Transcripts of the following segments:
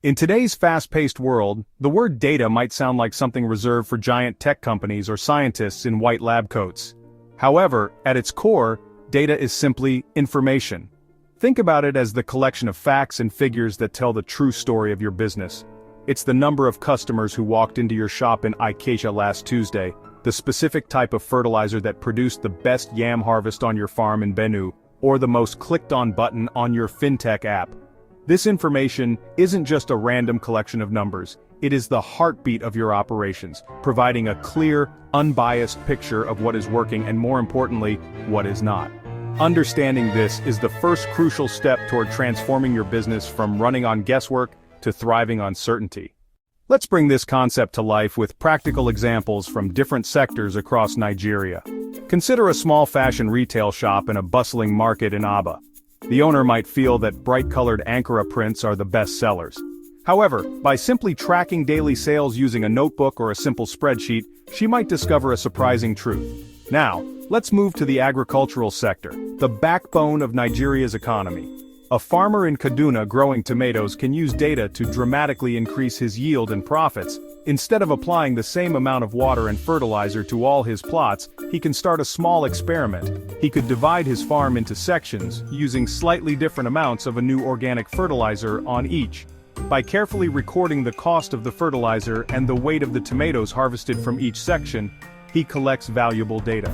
In today's fast-paced world, the word data might sound like something reserved for giant tech companies or scientists in white lab coats. However, at its core, data is simply information. Think about it as the collection of facts and figures that tell the true story of your business. It's the number of customers who walked into your shop in Ikeja last Tuesday, the specific type of fertilizer that produced the best yam harvest on your farm in Benue, or the most clicked-on button on your fintech app. This information isn't just a random collection of numbers, it is the heartbeat of your operations, providing a clear, unbiased picture of what is working and, more importantly, what is not. Understanding this is the first crucial step toward transforming your business from running on guesswork to thriving on certainty. Let's bring this concept to life with practical examples from different sectors across Nigeria. Consider a small fashion retail shop in a bustling market in Aba. The owner might feel that bright-colored Ankara prints are the best sellers. However, by simply tracking daily sales using a notebook or a simple spreadsheet, she might discover a surprising truth. Now, let's move to the agricultural sector, the backbone of Nigeria's economy. A farmer in Kaduna growing tomatoes can use data to dramatically increase his yield and profits. Instead of applying the same amount of water and fertilizer to all his plots, he can start a small experiment. He could divide his farm into sections, using slightly different amounts of a new organic fertilizer on each. By carefully recording the cost of the fertilizer and the weight of the tomatoes harvested from each section, he collects valuable data.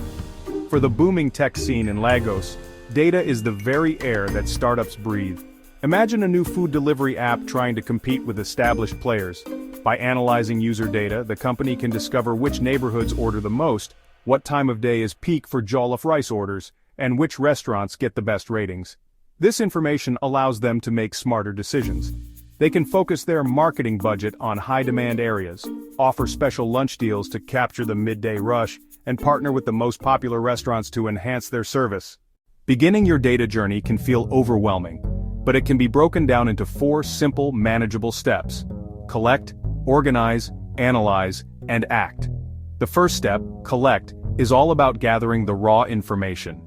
For the booming tech scene in Lagos, data is the very air that startups breathe. Imagine a new food delivery app trying to compete with established players. By analyzing user data, the company can discover which neighborhoods order the most, what time of day is peak for jollof rice orders, and which restaurants get the best ratings. This information allows them to make smarter decisions. They can focus their marketing budget on high-demand areas, offer special lunch deals to capture the midday rush, and partner with the most popular restaurants to enhance their service. Beginning your data journey can feel overwhelming, but it can be broken down into 4 simple, manageable steps. Collect, organize, analyze, and act. The first step, collect, is all about gathering the raw information.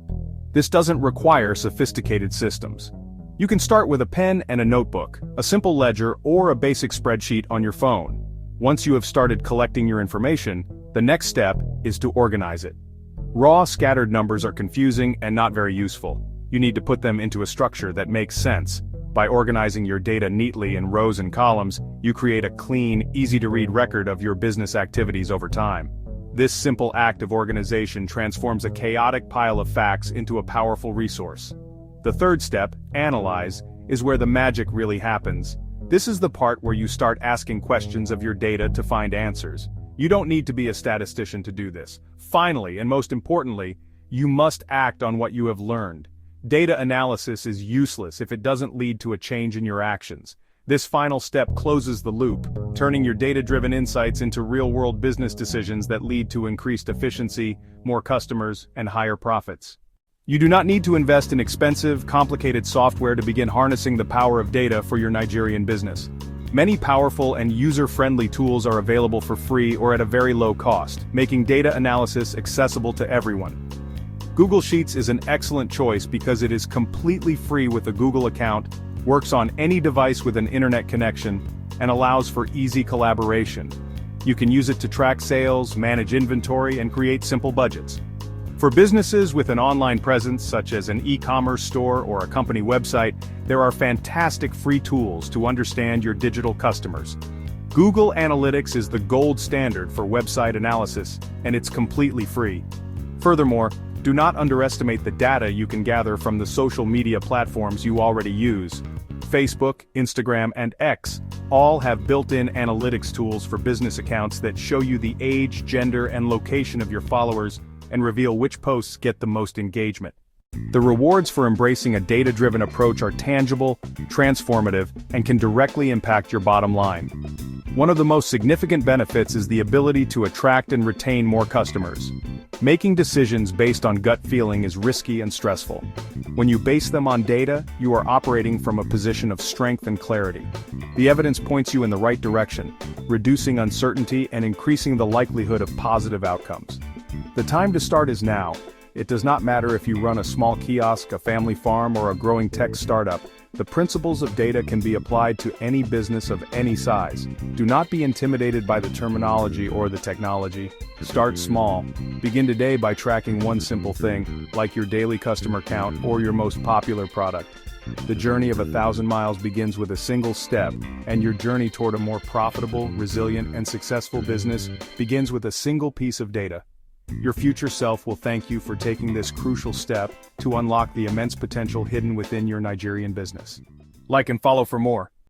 This doesn't require sophisticated systems. You can start with a pen and a notebook, a simple ledger, or a basic spreadsheet on your phone. Once you have started collecting your information, the next step is to organize it. Raw, scattered numbers are confusing and not very useful. You need to put them into a structure that makes sense. By organizing your data neatly in rows and columns, you create a clean, easy-to-read record of your business activities over time. This simple act of organization transforms a chaotic pile of facts into a powerful resource. The third step, analyze, is where the magic really happens. This is the part where you start asking questions of your data to find answers. You don't need to be a statistician to do this. Finally, and most importantly, you must act on what you have learned. Data analysis is useless if it doesn't lead to a change in your actions. This final step closes the loop, turning your data-driven insights into real-world business decisions that lead to increased efficiency, more customers, and higher profits. You do not need to invest in expensive, complicated software to begin harnessing the power of data for your Nigerian business. Many powerful and user-friendly tools are available for free or at a very low cost, making data analysis accessible to everyone. Google Sheets is an excellent choice because it is completely free with a Google account, works on any device with an internet connection, and allows for easy collaboration. You can use it to track sales, manage inventory, and create simple budgets. For businesses with an online presence such as an e-commerce store or a company website, there are fantastic free tools to understand your digital customers. Google Analytics is the gold standard for website analysis, and it's completely free. Furthermore, do not underestimate the data you can gather from the social media platforms you already use. Facebook, Instagram, and X all have built-in analytics tools for business accounts that show you the age, gender, and location of your followers and reveal which posts get the most engagement. The rewards for embracing a data-driven approach are tangible, transformative, and can directly impact your bottom line. One of the most significant benefits is the ability to attract and retain more customers. Making decisions based on gut feeling is risky and stressful. When you base them on data, you are operating from a position of strength and clarity. The evidence points you in the right direction, reducing uncertainty and increasing the likelihood of positive outcomes. The time to start is now. It does not matter if you run a small kiosk, a family farm, or a growing tech startup. The principles of data can be applied to any business of any size. Do not be intimidated by the terminology or the technology. Start small. Begin today by tracking one simple thing, like your daily customer count or your most popular product. The journey of 1,000 miles begins with a single step, and your journey toward a more profitable, resilient, and successful business begins with a single piece of data. Your future self will thank you for taking this crucial step to unlock the immense potential hidden within your Nigerian business. Like and follow for more.